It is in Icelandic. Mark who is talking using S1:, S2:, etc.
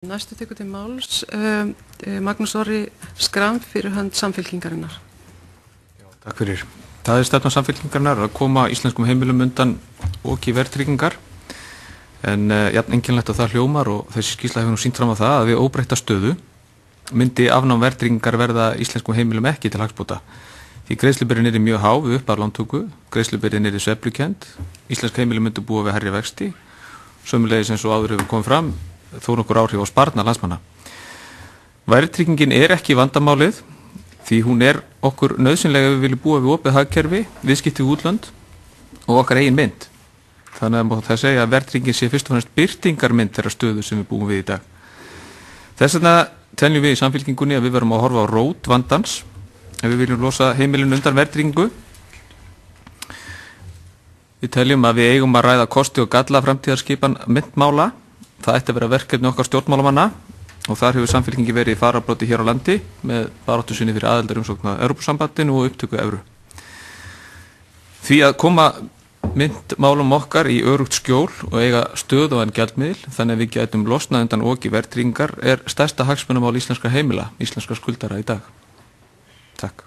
S1: Næstu tekur til máls Magnús Orri Schram fyrir hönd Samfylkingarinnar.
S2: Já, takk fyrir. Það stefna Samfylkingarinnar að koma íslenskum heimilum undan oki verðtryggingar en jafn einkennilegt að það hljómar og þessi skýrsla hefur nú sýnt fram á það að við óbreytta stöðu myndi afnám verðtryggingar verða íslenskum heimilum ekki til hagsbóta. Því greiðslubyrðin er mjög há við uppaflántöku, greiðslubyrðin er sveiflukend, íslensk heimilum myndi búa við hærri vexti, sömuleiðis eins og áður hefur komið fram þó nokkur áhrif á sparnað landsmanna. Verðtryggingin er ekki vandamálið því hún er okkur nauðsynlega ef við viljum búa við opið hagkerfi, viðskipti við útlönd og okkar eigin mynd. Þannig að það segja að verðtryggingin sé fyrst og fremst birtingarmynd þeirra stöðu sem við búum við í dag. Þess vegna teljum við í Samfylkingunni að við verum að horfa á rót vandans ef við viljum losa heimilin undan verðtryggingu. Við teljum að við eigum að ræða kosti og galla framtíðarskipan myntmála. Það ætti að vera verkefni okkar stjórnmálamanna og þar hefur Samfylkingi verið í fararbroddi hér á landi með baráttu sinni fyrir aðildarumsókn að Evrópusambandinu og upptöku evru. Því að koma myntmálum okkar í öruggt skjól og eiga stöðugan gjaldmiðil þannig að við gætum losnað undan oki verðtryggingar er stærsta hagsmunamál íslenskra heimila, íslenskra skuldara í dag. Takk.